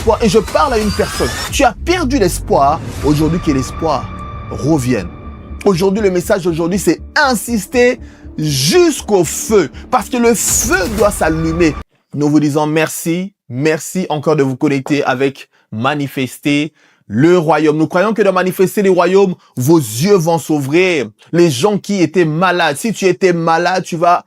l'espoir. Et je parle à une personne. Tu as perdu l'espoir. Aujourd'hui, que l'espoir revienne. Aujourd'hui, le message d'aujourd'hui, c'est insister jusqu'au feu. Parce que le feu doit s'allumer. Nous vous disons merci. Merci encore de vous connecter avec Manifester le royaume. Nous croyons que dans Manifester le royaume, vos yeux vont s'ouvrir. Les gens qui étaient malades, si tu étais malade, tu vas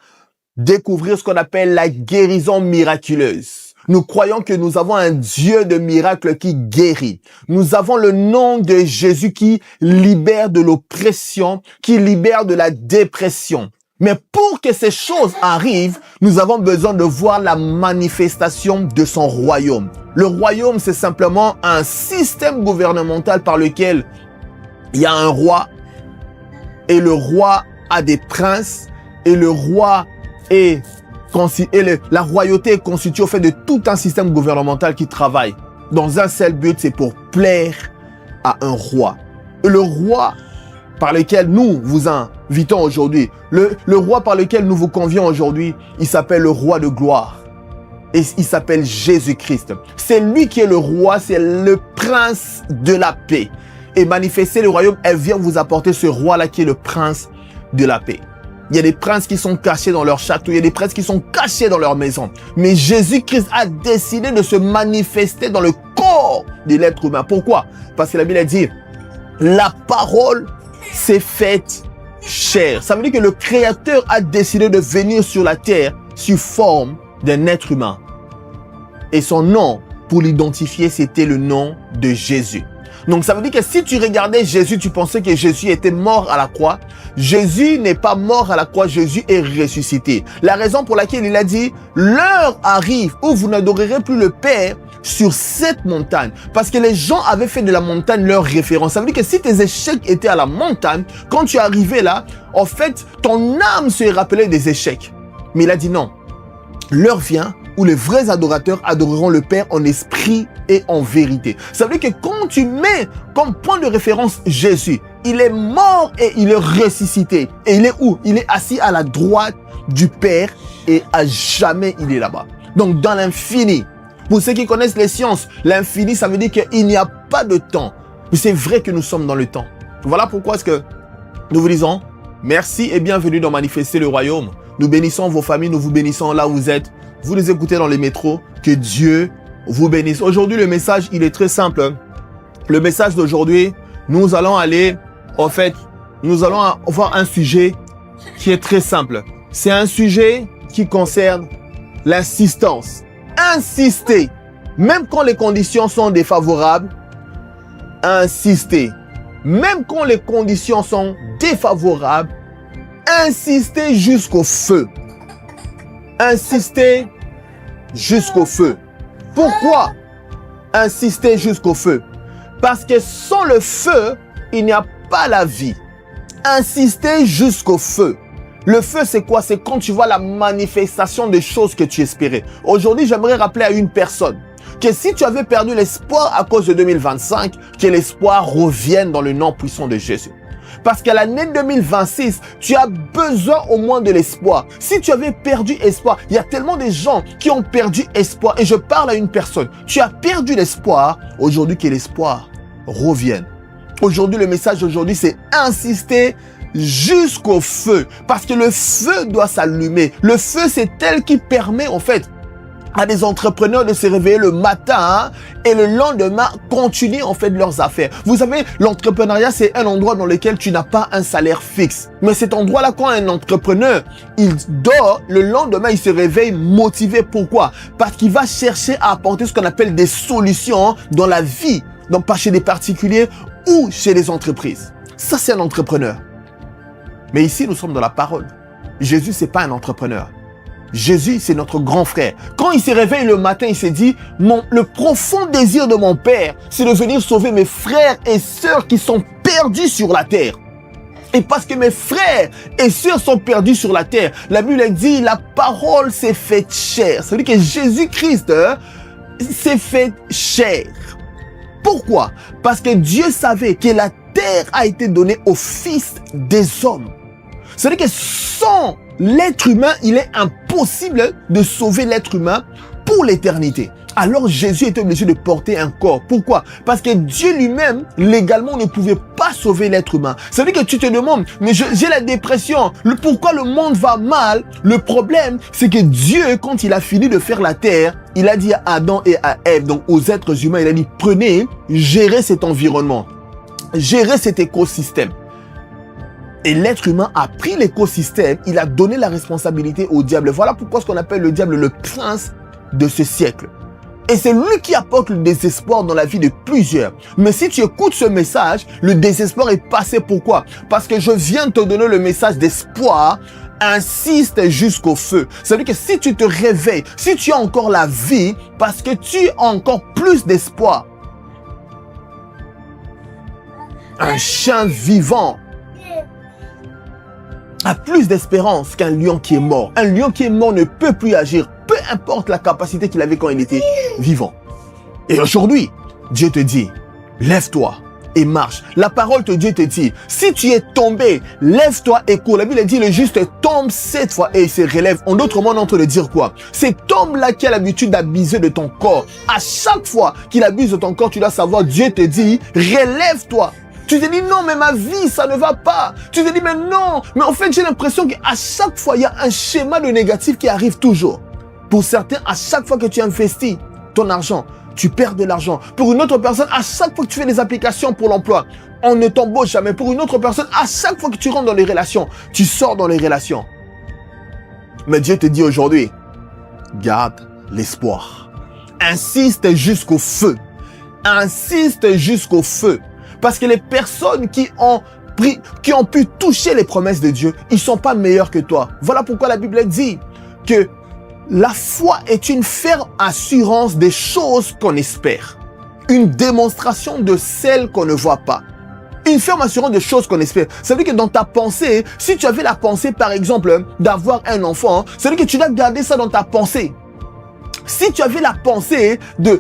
découvrir ce qu'on appelle la guérison miraculeuse. Nous croyons que nous avons un Dieu de miracles qui guérit. Nous avons le nom de Jésus qui libère de l'oppression, qui libère de la dépression. Mais pour que ces choses arrivent, nous avons besoin de voir la manifestation de son royaume. Le royaume, c'est simplement un système gouvernemental par lequel il y a un roi et le roi a des princes et le roi est la royauté est constituée au fait de tout un système gouvernemental qui travaille dans un seul but, c'est pour plaire à un roi. Et le roi par lequel nous vous invitons aujourd'hui, le roi par lequel nous vous convions aujourd'hui, il s'appelle le roi de gloire. Et il s'appelle Jésus-Christ. C'est lui qui est le roi, c'est le prince de la paix. Et Manifester le royaume, elle vient vous apporter ce roi-là qui est le prince de la paix. Il y a des princes qui sont cachés dans leur château, il y a des princes qui sont cachés dans leur maison. Mais Jésus-Christ a décidé de se manifester dans le corps de l'être humain. Pourquoi? Parce que la Bible a dit, la parole s'est faite chair. Ça veut dire que le Créateur a décidé de venir sur la terre sous forme d'un être humain. Et son nom, pour l'identifier, c'était le nom de Jésus. Donc ça veut dire que si tu regardais Jésus, tu pensais que Jésus était mort à la croix. Jésus n'est pas mort à la croix, Jésus est ressuscité. La raison pour laquelle il a dit, l'heure arrive où vous n'adorerez plus le Père sur cette montagne. Parce que les gens avaient fait de la montagne leur référence. Ça veut dire que si tes échecs étaient à la montagne, quand tu arrivais là, en fait, ton âme se rappelait des échecs. Mais il a dit non. L'heure vient où les vrais adorateurs adoreront le Père en esprit et en vérité. Ça veut dire que quand tu mets comme point de référence Jésus, il est mort et il est ressuscité. Et il est où? Il est assis à la droite du Père et à jamais il est là-bas. Donc dans l'infini, pour ceux qui connaissent les sciences, l'infini, ça veut dire qu'il n'y a pas de temps. Mais c'est vrai que nous sommes dans le temps. Voilà pourquoi est-ce que nous vous disons merci et bienvenue dans Manifester le royaume. Nous bénissons vos familles, nous vous bénissons là où vous êtes. Vous les écoutez dans les métros, que Dieu vous bénisse. Aujourd'hui, le message, il est très simple. Le message d'aujourd'hui, nous allons aller, en fait, nous allons voir un sujet qui est très simple. C'est un sujet qui concerne l'insistance. Insister, même quand les conditions sont défavorables, insister. Même quand les conditions sont défavorables, insister jusqu'au feu. Insister jusqu'au feu. Pourquoi insister jusqu'au feu? Parce que sans le feu, il n'y a pas la vie. Insister jusqu'au feu. Le feu, c'est quoi? C'est quand tu vois la manifestation des choses que tu espérais. Aujourd'hui, j'aimerais rappeler à une personne que si tu avais perdu l'espoir à cause de 2025, que l'espoir revienne dans le nom puissant de Jésus. Parce qu'à l'année 2026, tu as besoin au moins de l'espoir. Si tu avais perdu espoir, il y a tellement de gens qui ont perdu espoir. Et je parle à une personne. Tu as perdu l'espoir. Aujourd'hui, que l'espoir revienne. Aujourd'hui, le message d'aujourd'hui, c'est insister jusqu'au feu. Parce que le feu doit s'allumer. Le feu, c'est tel qui permet, en fait, à des entrepreneurs de se réveiller le matin et le lendemain continuer en fait leurs affaires. Vous savez, l'entrepreneuriat, c'est un endroit dans lequel tu n'as pas un salaire fixe. Mais cet endroit-là, quand un entrepreneur, il dort, le lendemain, il se réveille motivé. Pourquoi? Parce qu'il va chercher à apporter ce qu'on appelle des solutions dans la vie. Donc pas chez des particuliers ou chez les entreprises. Ça, c'est un entrepreneur. Mais ici, nous sommes dans la parole. Jésus, c'est pas un entrepreneur. Jésus, c'est notre grand frère. Quand il s'est réveillé le matin, il s'est dit, le profond désir de mon Père, c'est de venir sauver mes frères et sœurs qui sont perdus sur la terre. Et parce que mes frères et sœurs sont perdus sur la terre, la Bible dit, la parole s'est faite chair. Ça veut dire que Jésus-Christ s'est fait chair. Pourquoi? Parce que Dieu savait que la terre a été donnée aux fils des hommes. Ça veut dire que sans l'être humain, il est impossible de sauver l'être humain pour l'éternité. Alors Jésus était obligé de porter un corps. Pourquoi? Parce que Dieu lui-même, légalement, ne pouvait pas sauver l'être humain. Ça veut dire que tu te demandes, mais j'ai la dépression. Pourquoi le monde va mal? Le problème, c'est que Dieu, quand il a fini de faire la terre, il a dit à Adam et à Ève, donc aux êtres humains, il a dit, prenez, gérez cet environnement, gérez cet écosystème. Et l'être humain a pris l'écosystème, il a donné la responsabilité au diable. Voilà pourquoi ce qu'on appelle le diable le prince de ce siècle. Et c'est lui qui apporte le désespoir dans la vie de plusieurs. Mais si tu écoutes ce message, le désespoir est passé. Pourquoi? Parce que je viens de te donner le message d'espoir. Insiste jusqu'au feu. C'est-à-dire que si tu te réveilles, si tu as encore la vie, parce que tu as encore plus d'espoir. Un chien vivant a plus d'espérance qu'un lion qui est mort. Un lion qui est mort ne peut plus agir, peu importe la capacité qu'il avait quand il était vivant. Et aujourd'hui, Dieu te dit, lève-toi et marche. La parole de Dieu te dit, si tu es tombé, lève-toi et cours. La Bible dit, le juste tombe 7 fois et il se relève. En d'autres mots, on est en train de dire quoi? Cet homme-là qui a l'habitude d'abuser de ton corps, à chaque fois qu'il abuse de ton corps, tu dois savoir, Dieu te dit, relève-toi. Tu te dis non, mais ma vie, ça ne va pas. Tu te dis mais non. Mais en fait, j'ai l'impression qu'à chaque fois, il y a un schéma de négatif qui arrive toujours. Pour certains, à chaque fois que tu investis ton argent, tu perds de l'argent. Pour une autre personne, à chaque fois que tu fais des applications pour l'emploi, on ne t'embauche jamais. Pour une autre personne, à chaque fois que tu rentres dans les relations, tu sors dans les relations. Mais Dieu te dit aujourd'hui, garde l'espoir. Insiste jusqu'au feu. Insiste jusqu'au feu. Parce que les personnes qui ont pu toucher les promesses de Dieu, ils ne sont pas meilleurs que toi. Voilà pourquoi la Bible dit que la foi est une ferme assurance des choses qu'on espère. Une démonstration de celles qu'on ne voit pas. Une ferme assurance des choses qu'on espère. Ça veut dire que dans ta pensée, si tu avais la pensée, par exemple, d'avoir un enfant, ça veut dire que tu dois garder ça dans ta pensée. Si tu avais la pensée de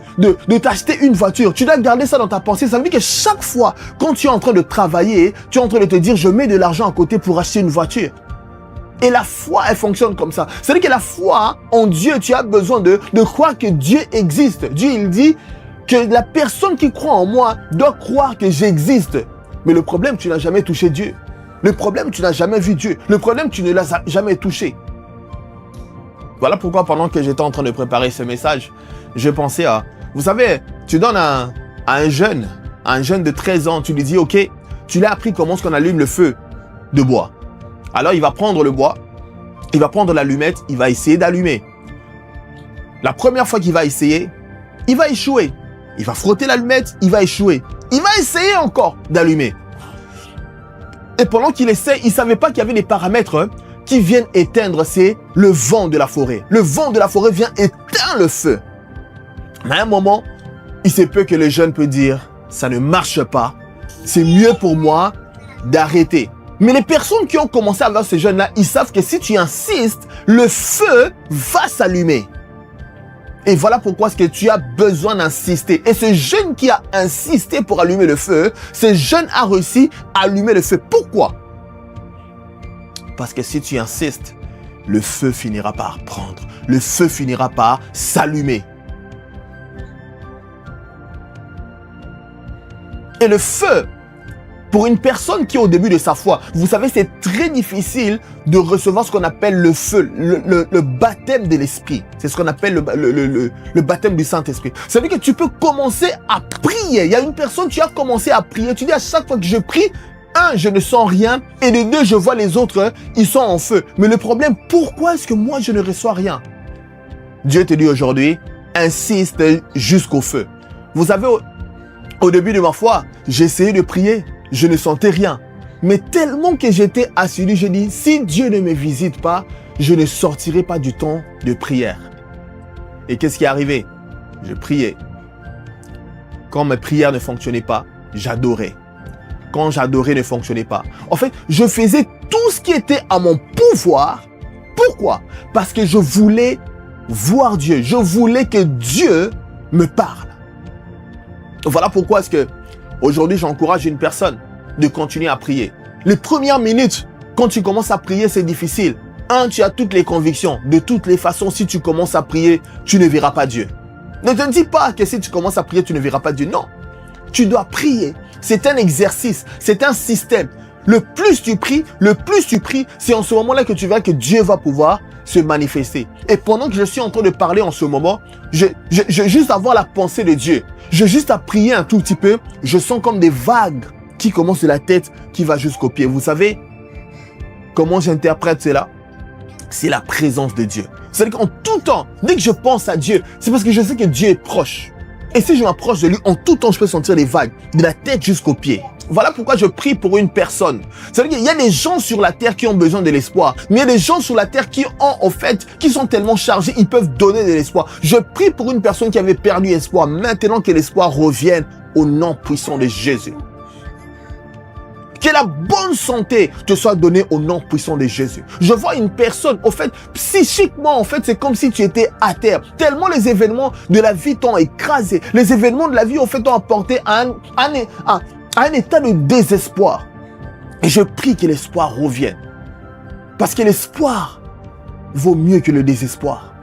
t'acheter une voiture, tu dois garder ça dans ta pensée. Ça veut dire que chaque fois, quand tu es en train de travailler, tu es en train de te dire, je mets de l'argent à côté pour acheter une voiture. Et la foi, elle fonctionne comme ça. C'est-à-dire que la foi en Dieu, tu as besoin de croire que Dieu existe. Dieu, il dit que la personne qui croit en moi doit croire que j'existe. Mais le problème, tu n'as jamais touché Dieu. Le problème, tu n'as jamais vu Dieu. Le problème, tu ne l'as jamais touché. Voilà pourquoi pendant que j'étais en train de préparer ce message, je pensais à... Vous savez, tu donnes à un jeune de 13 ans, tu lui dis, ok, tu l'as appris comment est-ce qu'on allume le feu de bois. Alors il va prendre le bois, il va prendre l'allumette, il va essayer d'allumer. La première fois qu'il va essayer, il va échouer. Il va frotter l'allumette, il va échouer. Il va essayer encore d'allumer. Et pendant qu'il essaie, il ne savait pas qu'il y avait des paramètres qui viennent éteindre, c'est le vent de la forêt. Le vent de la forêt vient éteindre le feu. Mais à un moment, il se peut que le jeune peut dire, ça ne marche pas, c'est mieux pour moi d'arrêter. Mais les personnes qui ont commencé à voir ces jeunes-là, ils savent que si tu insistes, le feu va s'allumer. Et voilà pourquoi est-ce que tu as besoin d'insister. Et ce jeune qui a insisté pour allumer le feu, ce jeune a réussi à allumer le feu. Pourquoi? Parce que si tu insistes, le feu finira par prendre. Le feu finira par s'allumer. Et le feu, pour une personne qui est au début de sa foi, vous savez, c'est très difficile de recevoir ce qu'on appelle le feu, le baptême de l'esprit. C'est ce qu'on appelle le baptême du Saint-Esprit. Ça veut dire que tu peux commencer à prier. Il y a une personne, tu as commencé à prier. Tu dis à chaque fois que je prie, un, je ne sens rien. Et de deux, je vois les autres, ils sont en feu. Mais le problème, pourquoi est-ce que moi, je ne reçois rien? Dieu te dit aujourd'hui, insiste jusqu'au feu. Vous savez, au début de ma foi, j'ai essayé de prier. Je ne sentais rien. Mais tellement que j'étais assidu, j'ai dit, si Dieu ne me visite pas, je ne sortirai pas du temps de prière. Et qu'est-ce qui est arrivé? Je priais. Quand mes prières ne fonctionnaient pas, j'adorais. Quand j'adorais ne fonctionnait pas. En fait, je faisais tout ce qui était à mon pouvoir. Pourquoi? Parce que je voulais voir Dieu. Je voulais que Dieu me parle. Voilà pourquoi est-ce que aujourd'hui, j'encourage une personne de continuer à prier. Les premières minutes, quand tu commences à prier, c'est difficile. Un, tu as toutes les convictions. De toutes les façons, si tu commences à prier, tu ne verras pas Dieu. Ne te dis pas que si tu commences à prier, tu ne verras pas Dieu. Non. Tu dois prier. C'est un exercice. C'est un système. Le plus tu pries, c'est en ce moment-là que tu verras que Dieu va pouvoir se manifester. Et pendant que je suis en train de parler en ce moment, je juste avoir la pensée de Dieu. Je juste à prier un tout petit peu. Je sens comme des vagues qui commencent de la tête, qui va jusqu'aux pieds. Vous savez comment j'interprète cela? C'est la présence de Dieu. C'est-à-dire qu'en tout temps, dès que je pense à Dieu, c'est parce que je sais que Dieu est proche. Et si je m'approche de lui, en tout temps, je peux sentir les vagues, de la tête jusqu'aux pieds. Voilà pourquoi je prie pour une personne. C'est-à-dire qu'il y a des gens sur la terre qui ont besoin de l'espoir. Mais il y a des gens sur la terre qui qui sont tellement chargés, ils peuvent donner de l'espoir. Je prie pour une personne qui avait perdu espoir. Maintenant que l'espoir revienne au nom puissant de Jésus. Que la bonne santé te soit donnée au nom puissant de Jésus. Je vois une personne, au fait, psychiquement, c'est comme si tu étais à terre. Tellement les événements de la vie t'ont écrasé. Les événements de la vie, t'ont apporté à un état de désespoir. Et je prie que l'espoir revienne. Parce que l'espoir vaut mieux que le désespoir.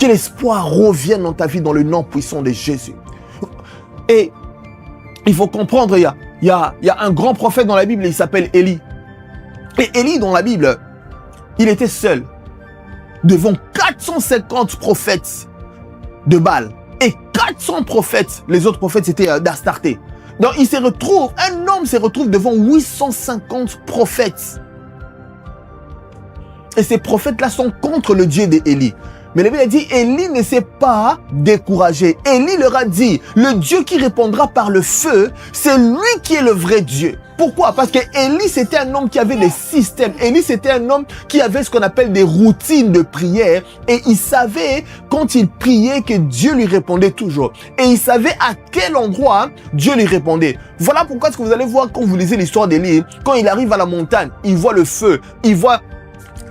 Que l'espoir revienne dans ta vie dans le nom puissant de Jésus. Et il faut comprendre, il y a un grand prophète dans la Bible, il s'appelle Élie. Et Élie, dans la Bible, il était seul devant 450 prophètes de Baal. Et 400 prophètes, les autres prophètes, c'était d'Astarté. Donc, un homme se retrouve devant 850 prophètes. Et ces prophètes-là sont contre le Dieu d'Élie. Mais la Bible a dit, Élie ne s'est pas découragé. Élie leur a dit, le Dieu qui répondra par le feu, c'est lui qui est le vrai Dieu. Pourquoi? Parce que Élie, c'était un homme qui avait des systèmes. Élie, c'était un homme qui avait ce qu'on appelle des routines de prière. Et il savait, quand il priait, que Dieu lui répondait toujours. Et il savait à quel endroit Dieu lui répondait. Voilà pourquoi est-ce que vous allez voir, quand vous lisez l'histoire d'Élie, quand il arrive à la montagne, il voit le feu, il voit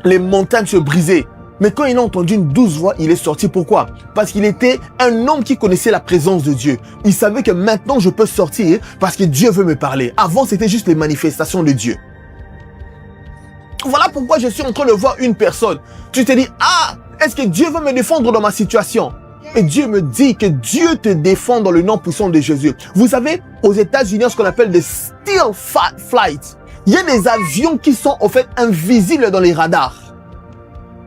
les montagnes se briser. Mais quand il a entendu une douce voix, il est sorti. Pourquoi? Parce qu'il était un homme qui connaissait la présence de Dieu. Il savait que maintenant je peux sortir parce que Dieu veut me parler. Avant, c'était juste les manifestations de Dieu. Voilà pourquoi je suis en train de voir une personne. Tu te dis, est-ce que Dieu veut me défendre dans ma situation? Et Dieu me dit que Dieu te défend dans le nom puissant de Jésus. Vous savez, aux États-Unis, ce qu'on appelle des still flights. Il y a des avions qui sont en fait invisibles dans les radars.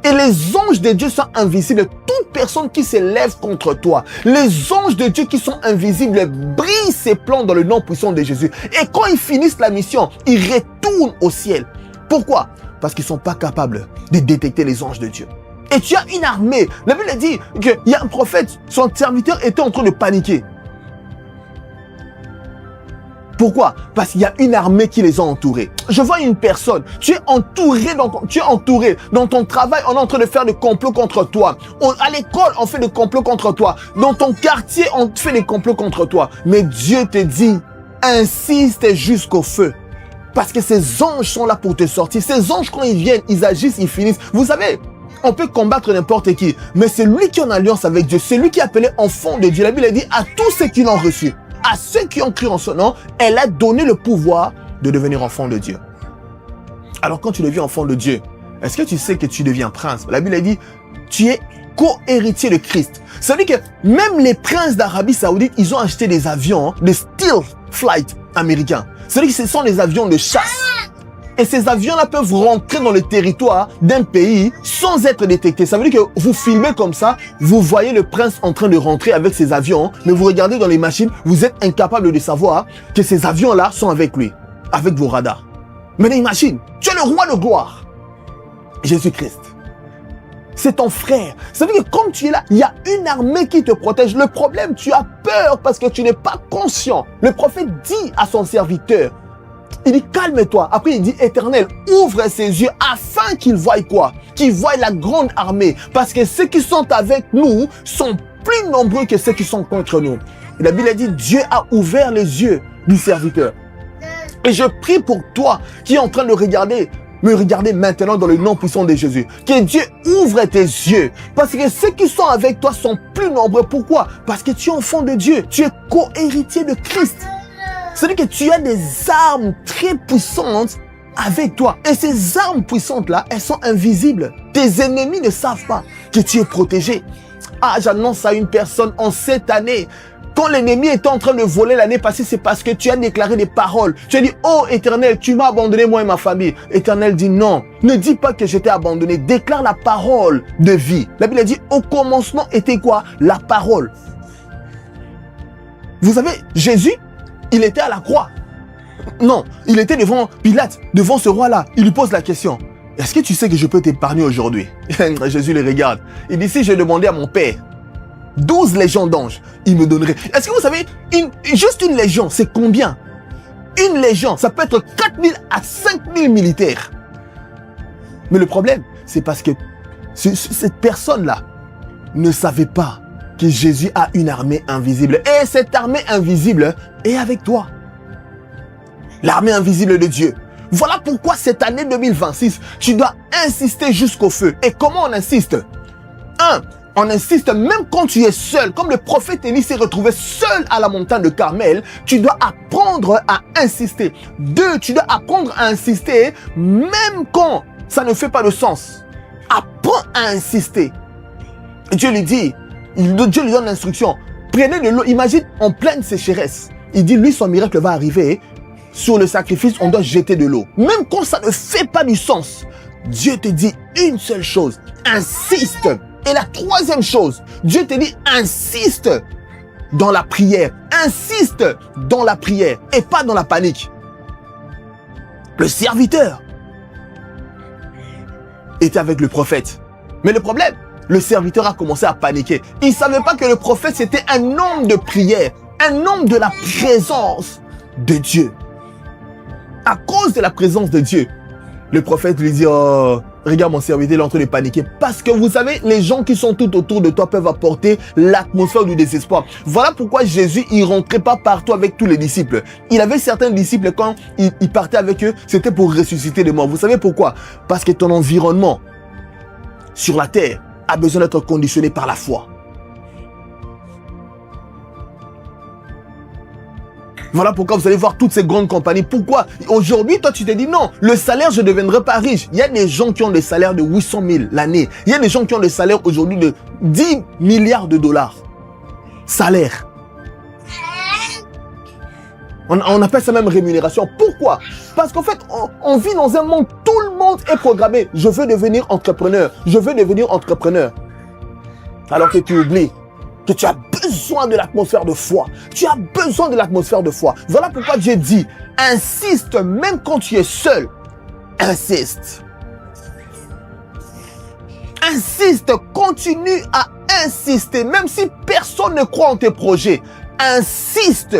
Et les anges de Dieu sont invisibles. Toute personne qui s'élève contre toi, les anges de Dieu qui sont invisibles brisent ses plans dans le nom puissant de Jésus. Et quand ils finissent la mission, ils retournent au ciel. Pourquoi? Parce qu'ils ne sont pas capables de détecter les anges de Dieu. Et tu as une armée. La Bible dit qu'il y a un prophète, son serviteur était en train de paniquer. Pourquoi? Parce qu'il y a une armée qui les a entourés. Je vois une personne, tu es entouré dans ton travail, on est en train de faire des complots contre toi. À l'école, on fait des complots contre toi. Dans ton quartier, on fait des complots contre toi. Mais Dieu te dit, insiste jusqu'au feu. Parce que ces anges sont là pour te sortir. Ces anges, quand ils viennent, ils agissent, ils finissent. Vous savez, on peut combattre n'importe qui, mais c'est lui qui est en alliance avec Dieu. C'est lui qui est appelé enfant de Dieu. La Bible dit à tous ceux qui l'ont reçu. À ceux qui ont cru en son nom, elle a donné le pouvoir de devenir enfant de Dieu. Alors quand tu deviens enfant de Dieu, est-ce que tu sais que tu deviens prince? La Bible a dit, tu es co-héritier de Christ. Ça veut dire que même les princes d'Arabie Saoudite, ils ont acheté des avions, des stealth flights américains. Ça veut dire que ce sont des avions de chasse. Et ces avions-là peuvent rentrer dans le territoire d'un pays sans être détectés. Ça veut dire que vous filmez comme ça, vous voyez le prince en train de rentrer avec ses avions, mais vous regardez dans les machines, vous êtes incapable de savoir que ces avions-là sont avec lui, avec vos radars. Mais imagine, tu es le roi de gloire, Jésus-Christ. C'est ton frère. Ça veut dire que comme tu es là, il y a une armée qui te protège. Le problème, tu as peur parce que tu n'es pas conscient. Le prophète dit à son serviteur, il dit, calme-toi. Après, il dit, Éternel, ouvre ses yeux afin qu'il voie quoi? Qu'il voie la grande armée. Parce que ceux qui sont avec nous sont plus nombreux que ceux qui sont contre nous. Et la Bible a dit, Dieu a ouvert les yeux du serviteur. Et je prie pour toi qui est en train de me regarder maintenant dans le nom puissant de Jésus. Que Dieu ouvre tes yeux. Parce que ceux qui sont avec toi sont plus nombreux. Pourquoi? Parce que tu es enfant de Dieu. Tu es co-héritier de Christ. C'est-à-dire que tu as des armes très puissantes avec toi. Et ces armes puissantes-là, elles sont invisibles. Tes ennemis ne savent pas que tu es protégé. Ah, j'annonce à une personne en cette année, quand l'ennemi était en train de voler l'année passée, c'est parce que tu as déclaré des paroles. Tu as dit, oh Éternel, tu m'as abandonné moi et ma famille. Éternel dit non, ne dis pas que je t'ai abandonné. Déclare la parole de vie. La Bible a dit, au commencement était quoi? La parole. Vous savez, Jésus, il était à la croix. Non, il était devant Pilate, devant ce roi-là. Il lui pose la question, est-ce que tu sais que je peux t'épargner aujourd'hui? Jésus le regarde. Il dit, si je demandais à mon Père 12 légions d'anges, il me donnerait. Est-ce que vous savez, juste une légion, c'est combien? Une légion, ça peut être 4000 à 5000 militaires. Mais le problème, c'est parce que cette personne-là ne savait pas que Jésus a une armée invisible. Et cette armée invisible est avec toi. L'armée invisible de Dieu. Voilà pourquoi cette année 2026, tu dois insister jusqu'au feu. Et comment on insiste? 1. On insiste même quand tu es seul. Comme le prophète Élie s'est retrouvé seul à la montagne de Carmel, tu dois apprendre à insister. 2. Tu dois apprendre à insister même quand ça ne fait pas de sens. Apprends à insister. Et Dieu lui dit, Dieu lui donne l'instruction. Prenez de l'eau. Imagine en pleine sécheresse. Il dit, lui, son miracle va arriver. Sur le sacrifice, on doit jeter de l'eau. Même quand ça ne fait pas du sens, Dieu te dit une seule chose. Insiste. Et la troisième chose, Dieu te dit, insiste dans la prière. Insiste dans la prière et pas dans la panique. Le serviteur était avec le prophète. Mais le problème, le serviteur a commencé à paniquer. Il ne savait pas que le prophète, c'était un homme de prière, un homme de la présence de Dieu. À cause de la présence de Dieu, le prophète lui dit, oh, regarde mon serviteur, il est en train de paniquer. Parce que vous savez, les gens qui sont tout autour de toi peuvent apporter l'atmosphère du désespoir. Voilà pourquoi Jésus, il rentrait pas partout avec tous les disciples. Il avait certains disciples, quand il partait avec eux, c'était pour ressusciter les morts. Vous savez pourquoi? Parce que ton environnement sur la terre a besoin d'être conditionné par la foi. Voilà pourquoi vous allez voir toutes ces grandes compagnies. Pourquoi? Aujourd'hui, toi, tu te dis non, le salaire, je ne deviendrai pas riche. Il y a des gens qui ont des salaires de 800 000 l'année. Il y a des gens qui ont des salaires aujourd'hui de 10 milliards de dollars. Salaire. On appelle ça même rémunération. Pourquoi? Parce qu'en fait, on vit dans un monde, tout le monde est programmé. Je veux devenir entrepreneur. Je veux devenir entrepreneur. Alors que tu oublies que tu as besoin de l'atmosphère de foi. Tu as besoin de l'atmosphère de foi. Voilà pourquoi Dieu dit, insiste même quand tu es seul. Insiste. Insiste, continue à insister, même si personne ne croit en tes projets. Insiste.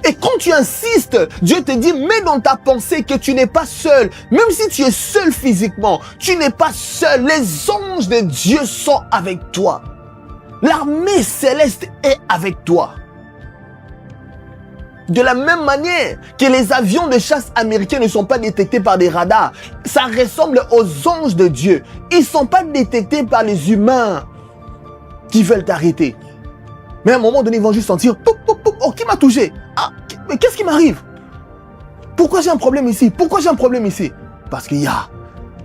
Et quand tu insistes, Dieu te dit, mets dans ta pensée que tu n'es pas seul. Même si tu es seul physiquement, tu n'es pas seul. Les anges de Dieu sont avec toi. L'armée céleste est avec toi. De la même manière que les avions de chasse américains ne sont pas détectés par des radars, ça ressemble aux anges de Dieu. Ils ne sont pas détectés par les humains qui veulent t'arrêter. Mais à un moment donné, ils vont juste sentir, oh, qui m'a touché? Ah, mais qu'est-ce qui m'arrive? Pourquoi j'ai un problème ici? Pourquoi j'ai un problème ici? Parce qu'il y a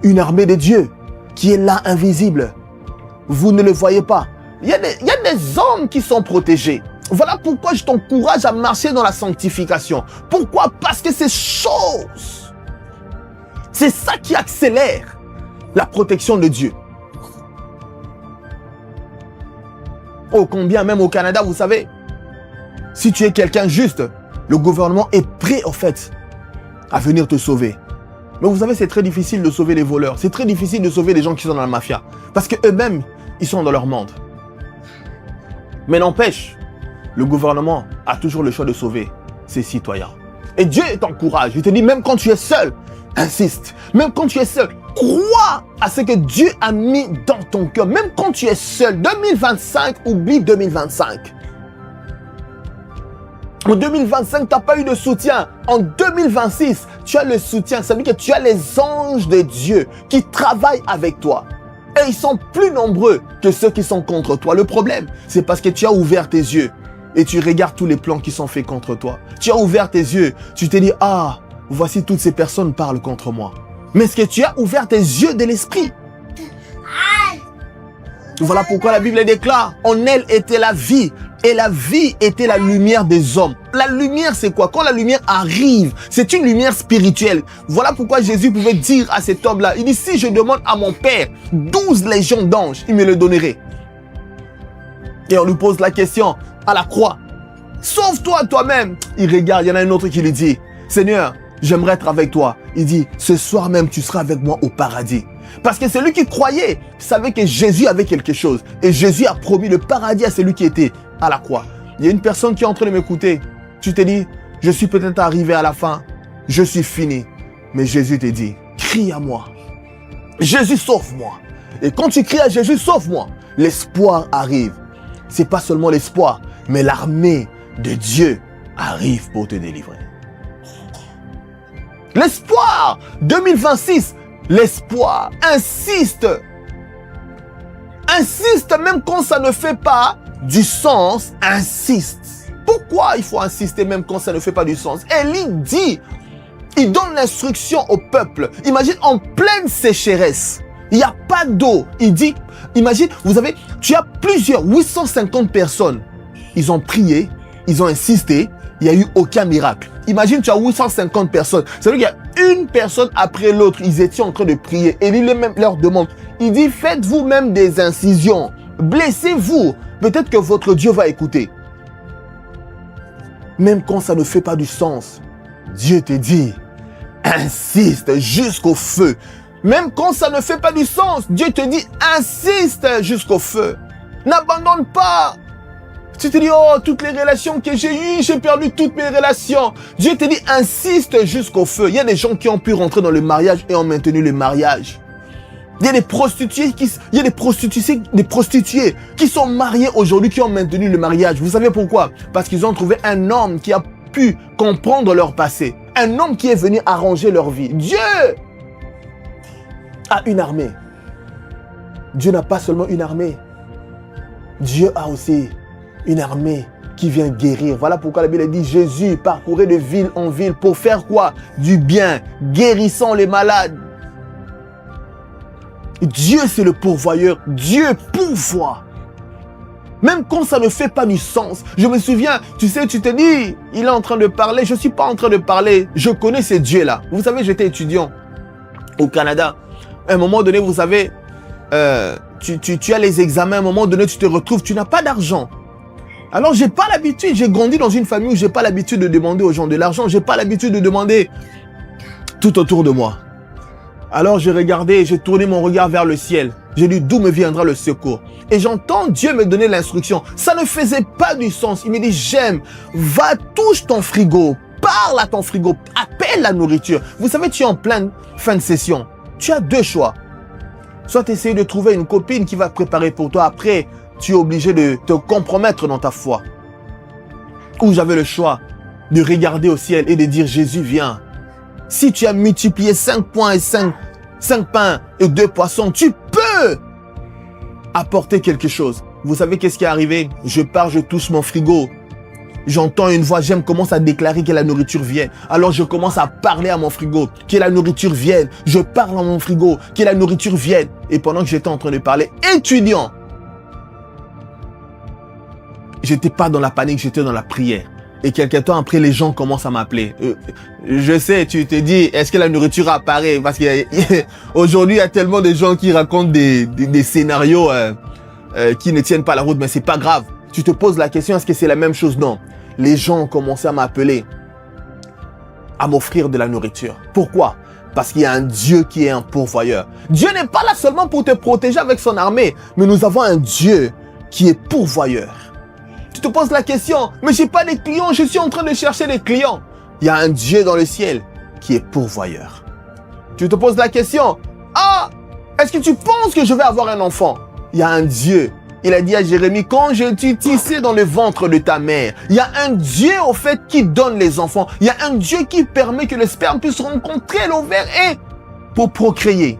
une armée de Dieu qui est là, invisible. Vous ne le voyez pas. Il y a des hommes qui sont protégés. Voilà pourquoi je t'encourage à marcher dans la sanctification. Pourquoi? Parce que ces choses, c'est ça qui accélère la protection de Dieu. Oh, combien même au Canada, vous savez, si tu es quelqu'un juste, le gouvernement est prêt, en fait, à venir te sauver. Mais vous savez, c'est très difficile de sauver les voleurs. C'est très difficile de sauver les gens qui sont dans la mafia. Parce qu'eux-mêmes, ils sont dans leur monde. Mais n'empêche, le gouvernement a toujours le choix de sauver ses citoyens. Et Dieu t'encourage. Il te dit, même quand tu es seul, insiste. Même quand tu es seul, crois à ce que Dieu a mis dans ton cœur. Même quand tu es seul. 2025, oublie 2025. En 2025, tu n'as pas eu de soutien. En 2026, tu as le soutien. Ça veut dire que tu as les anges de Dieu qui travaillent avec toi. Et ils sont plus nombreux que ceux qui sont contre toi. Le problème, c'est parce que tu as ouvert tes yeux et tu regardes tous les plans qui sont faits contre toi. Tu as ouvert tes yeux, tu t'es dit, ah, voici toutes ces personnes parlent contre moi. Mais est-ce que tu as ouvert tes yeux de l'esprit? Voilà pourquoi la Bible déclare, en elle était la vie, et la vie était la lumière des hommes. La lumière, c'est quoi? Quand la lumière arrive, c'est une lumière spirituelle. Voilà pourquoi Jésus pouvait dire à cet homme-là, il dit, si je demande à mon Père 12 légions d'anges, il me le donnerait. Et on lui pose la question à la croix, sauve-toi toi-même. Il regarde, il y en a un autre qui lui dit, Seigneur, j'aimerais être avec toi. Il dit, ce soir même, tu seras avec moi au paradis. Parce que celui qui croyait savait que Jésus avait quelque chose. Et Jésus a promis le paradis à celui qui était à la croix. Il y a une personne qui est en train de m'écouter. Tu te dis, je suis peut-être arrivé à la fin. Je suis fini. Mais Jésus te dit, crie à moi. Jésus, sauve-moi. Et quand tu cries à Jésus, sauve-moi, l'espoir arrive. C'est pas seulement l'espoir, mais l'armée de Dieu arrive pour te délivrer. L'espoir 2026. L'espoir insiste. Insiste même quand ça ne fait pas du sens. Insiste. Pourquoi il faut insister même quand ça ne fait pas du sens? Élie dit, il donne l'instruction au peuple. Imagine en pleine sécheresse. Il n'y a pas d'eau. Il dit, imagine, tu as plusieurs, 850 personnes. Ils ont prié, ils ont insisté. Il n'y a eu aucun miracle. Imagine, tu as 850 personnes. Ça veut dire qu'il y a une personne après l'autre. Ils étaient en train de prier. Et il leur demande. Il dit, faites-vous même des incisions. Blessez-vous. Peut-être que votre Dieu va écouter. Même quand ça ne fait pas du sens, Dieu te dit, insiste jusqu'au feu. Même quand ça ne fait pas du sens, Dieu te dit, insiste jusqu'au feu. N'abandonne pas. Tu te dis, oh, toutes les relations que j'ai eues, j'ai perdu toutes mes relations. Dieu te dit, insiste jusqu'au feu. Il y a des gens qui ont pu rentrer dans le mariage et ont maintenu le mariage. Il y a des prostituées qui sont mariées aujourd'hui, qui ont maintenu le mariage. Vous savez pourquoi? Parce qu'ils ont trouvé un homme qui a pu comprendre leur passé. Un homme qui est venu arranger leur vie. Dieu a une armée. Dieu n'a pas seulement une armée. Dieu a aussi une armée qui vient guérir. Voilà pourquoi la Bible dit, Jésus parcourait de ville en ville pour faire quoi? Du bien, guérissant les malades. Dieu, c'est le pourvoyeur. Dieu pourvoit. Même quand ça ne fait pas du sens. Je me souviens, tu sais, tu te dis, il est en train de parler. Je ne suis pas en train de parler. Je connais ces dieux-là. Vous savez, j'étais étudiant au Canada. À un moment donné, vous savez, tu as les examens. À un moment donné, tu te retrouves, tu n'as pas d'argent. Alors, j'ai pas l'habitude. J'ai grandi dans une famille où j'ai pas l'habitude de demander aux gens de l'argent. J'ai pas l'habitude de demander tout autour de moi. Alors, j'ai regardé, j'ai tourné mon regard vers le ciel. J'ai dit, d'où me viendra le secours? Et j'entends Dieu me donner l'instruction. Ça ne faisait pas du sens. Il me dit, j'aime, va, touche ton frigo, parle à ton frigo, appelle la nourriture. Vous savez, tu es en pleine fin de session. Tu as deux choix. Soit essayer de trouver une copine qui va préparer pour toi. Après, tu es obligé de te compromettre dans ta foi. Ou j'avais le choix de regarder au ciel et de dire, Jésus, viens. Si tu as multiplié 5 points et 5 pains et 2 poissons, tu peux apporter quelque chose. Vous savez qu'est-ce qui est arrivé? Je pars, je touche mon frigo. J'entends une voix, commence à déclarer que la nourriture vient. Alors je commence à parler à mon frigo, que la nourriture vienne. Je parle à mon frigo, que la nourriture vienne. Et pendant que j'étais en train de parler, étudiant, j'étais pas dans la panique, j'étais dans la prière. Et quelques temps après, les gens commencent à m'appeler. Je sais, tu te dis, est-ce que la nourriture apparaît? Parce qu'aujourd'hui, il y a tellement de gens qui racontent des scénarios qui ne tiennent pas la route, mais c'est pas grave. Tu te poses la question, est-ce que c'est la même chose? Non. Les gens ont commencé à m'appeler, à m'offrir de la nourriture. Pourquoi? Parce qu'il y a un Dieu qui est un pourvoyeur. Dieu n'est pas là seulement pour te protéger avec son armée, mais nous avons un Dieu qui est pourvoyeur. Tu te poses la question, mais j'ai pas de clients, je suis en train de chercher des clients. Il y a un Dieu dans le ciel qui est pourvoyeur. Tu te poses la question, ah, est-ce que tu penses que je vais avoir un enfant? Il y a un Dieu. Il a dit à Jérémie, quand je t'ai tissé dans le ventre de ta mère, il y a un Dieu au fait qui donne les enfants. Il y a un Dieu qui permet que le sperme puisse rencontrer l'ovaire et pour procréer.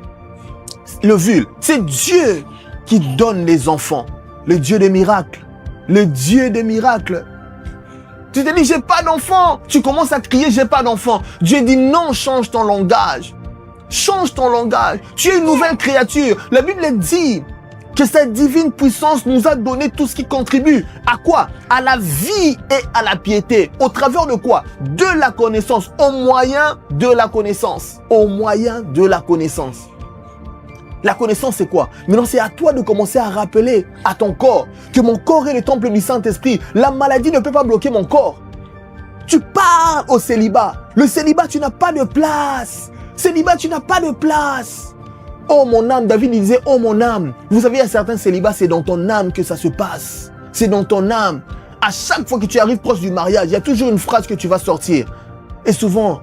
L'ovule, c'est Dieu qui donne les enfants. Le Dieu des miracles. Le Dieu des miracles. Tu te dis, j'ai pas d'enfant. Tu commences à crier, j'ai pas d'enfant. Dieu dit, non, change ton langage. Change ton langage. Tu es une nouvelle créature. La Bible dit Que cette divine puissance nous a donné tout ce qui contribue. À quoi? À la vie et à la piété. Au travers de quoi? De la connaissance. Au moyen de la connaissance. Au moyen de la connaissance. La connaissance, c'est quoi? Maintenant, c'est à toi de commencer à rappeler à ton corps que mon corps est le temple du Saint-Esprit. La maladie ne peut pas bloquer mon corps. Tu parles au célibat. Le célibat, tu n'as pas de place. Célibat, tu n'as pas de place. Oh mon âme, David disait, oh mon âme. Vous savez, il y a certains célibats, c'est dans ton âme que ça se passe. C'est dans ton âme. À chaque fois que tu arrives proche du mariage, il y a toujours une phrase que tu vas sortir. Et souvent,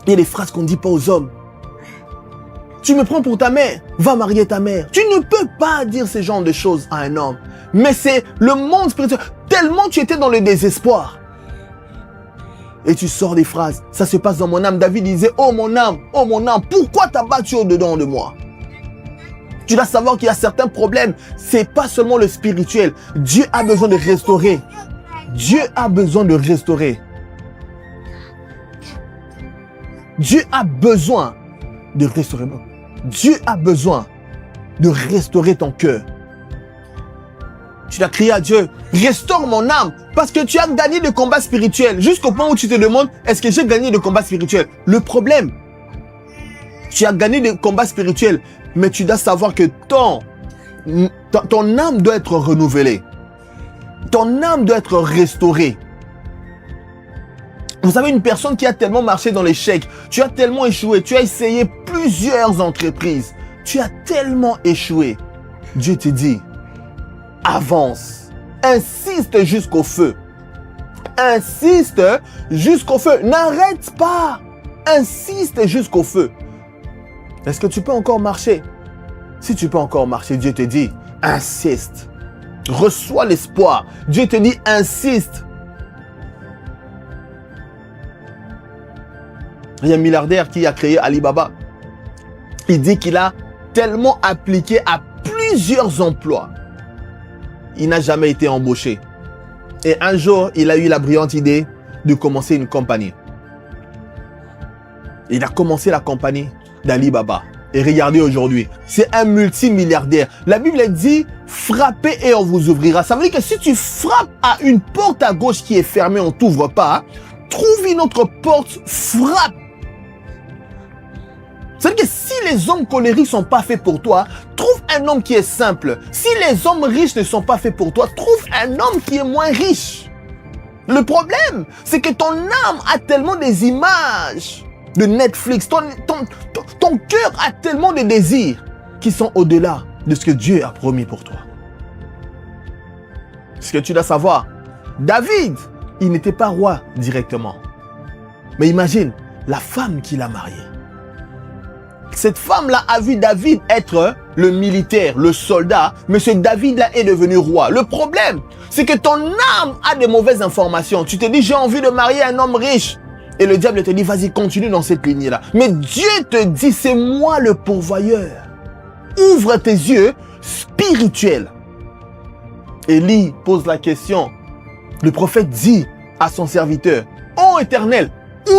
il y a des phrases qu'on ne dit pas aux hommes. Tu me prends pour ta mère, va marier ta mère. Tu ne peux pas dire ce genre de choses à un homme. Mais c'est le monde spirituel. Tellement tu étais dans le désespoir. Et tu sors des phrases. Ça se passe dans mon âme. David disait, oh mon âme, pourquoi t'as battu au-dedans de moi? Tu dois savoir qu'il y a certains problèmes. C'est pas seulement le spirituel. Dieu a besoin de restaurer. Dieu a besoin de restaurer. Dieu a besoin de restaurer. Dieu a besoin de restaurer ton cœur. Tu dois crier à Dieu, restaure mon âme, parce que tu as gagné le combat spirituel. Jusqu'au point où tu te demandes, est-ce que j'ai gagné le combat spirituel? Le problème, tu as gagné le combat spirituel, mais tu dois savoir que ton âme doit être renouvelée. Ton âme doit être restaurée. Vous savez, une personne qui a tellement marché dans l'échec, tu as tellement échoué, tu as essayé plusieurs entreprises, tu as tellement échoué. Dieu te dit, avance, insiste jusqu'au feu. Insiste jusqu'au feu. N'arrête pas. Insiste jusqu'au feu. Est-ce que tu peux encore marcher? Si tu peux encore marcher, Dieu te dit, insiste. Reçois l'espoir. Dieu te dit, insiste. Il y a un milliardaire qui a créé Alibaba. Il dit qu'il a tellement appliqué à plusieurs emplois. Il n'a jamais été embauché. Et un jour, il a eu la brillante idée de commencer une compagnie. Il a commencé la compagnie d'Alibaba. Et regardez aujourd'hui, c'est un multimilliardaire. La Bible dit, frappez et on vous ouvrira. Ça veut dire que si tu frappes à une porte à gauche qui est fermée, on ne t'ouvre pas, trouve une autre porte, frappe. C'est-à-dire que si les hommes colériques ne sont pas faits pour toi, trouve un homme qui est simple. Si les hommes riches ne sont pas faits pour toi, trouve un homme qui est moins riche. Le problème, c'est que ton âme a tellement des images de Netflix, ton cœur a tellement de désirs qui sont au-delà de ce que Dieu a promis pour toi. Ce que tu dois savoir, David, il n'était pas roi directement. Mais imagine, la femme qu'il a mariée. Cette femme-là a vu David être le militaire, le soldat, mais ce David-là est devenu roi. Le problème, c'est que ton âme a de mauvaises informations. Tu te dis, j'ai envie de marier un homme riche. Et le diable te dit, vas-y, continue dans cette lignée-là. Mais Dieu te dit, c'est moi le pourvoyeur. Ouvre tes yeux spirituels. Élie pose la question. Le prophète dit à son serviteur, ô Éternel,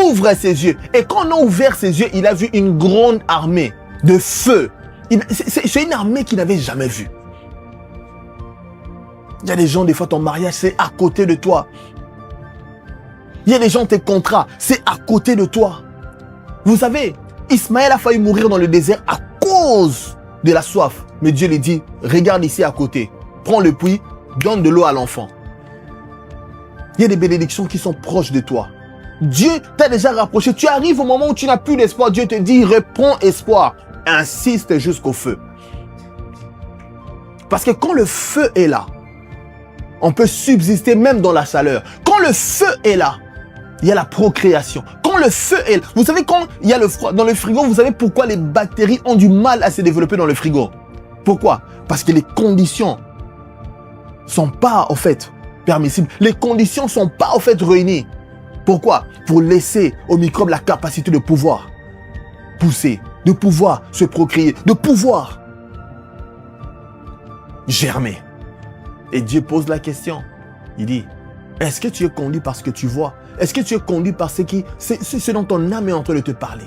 ouvre ses yeux. Et quand on a ouvert ses yeux, il a vu une grande armée de feu. C'est une armée qu'il n'avait jamais vue. Il y a des gens, des fois, ton mariage, c'est à côté de toi. Il y a des gens, tes contrats, c'est à côté de toi. Vous savez, Ismaël a failli mourir dans le désert à cause de la soif. Mais Dieu lui dit, regarde ici à côté. Prends le puits, donne de l'eau à l'enfant. Il y a des bénédictions qui sont proches de toi. Dieu t'a déjà rapproché. Tu arrives au moment où tu n'as plus d'espoir. Dieu te dit, reprends espoir. Insiste jusqu'au feu. Parce que quand le feu est là, on peut subsister même dans la chaleur. Quand le feu est là, il y a la procréation. Quand le feu est là, vous savez quand il y a le froid dans le frigo, vous savez pourquoi les bactéries ont du mal à se développer dans le frigo? Pourquoi? Parce que les conditions sont pas en fait permissibles. Les conditions sont pas en fait réunies. Pourquoi? Pour laisser aux microbes la capacité de pouvoir pousser, de pouvoir se procréer, de pouvoir germer. Et Dieu pose la question. Il dit, est-ce que tu es conduit par ce que tu vois? Est-ce que tu es conduit par ce dont ton âme est en train de te parler?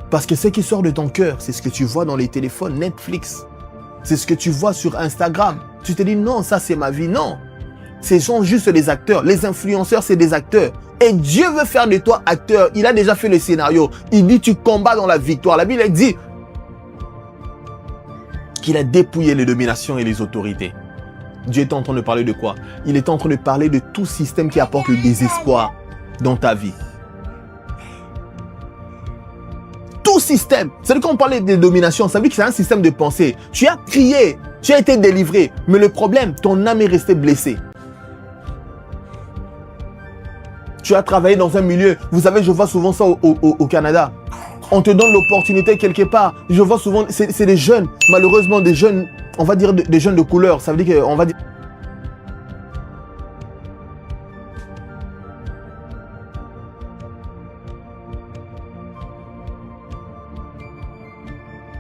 Parce que ce qui sort de ton cœur, c'est ce que tu vois dans les téléphones, Netflix. C'est ce que tu vois sur Instagram. Tu te dis non, ça c'est ma vie. Non. Ce sont juste des acteurs. Les influenceurs, c'est des acteurs. Et Dieu veut faire de toi acteur. Il a déjà fait le scénario. Il dit tu combats dans la victoire. La Bible dit qu'il a dépouillé les dominations et les autorités. Dieu est en train de parler de quoi? Il est en train de parler de tout système qui apporte le désespoir dans ta vie. Tout système. C'est-à-dire quand on parle de domination, ça veut dire que c'est un système de pensée. Tu as crié, tu as été délivré. Mais le problème, ton âme est restée blessée. Tu as travaillé dans un milieu. Vous savez, je vois souvent ça au Canada. On te donne l'opportunité quelque part. Je vois souvent, c'est des jeunes, malheureusement des jeunes, on va dire des jeunes de couleur. Ça veut dire qu'on va dire...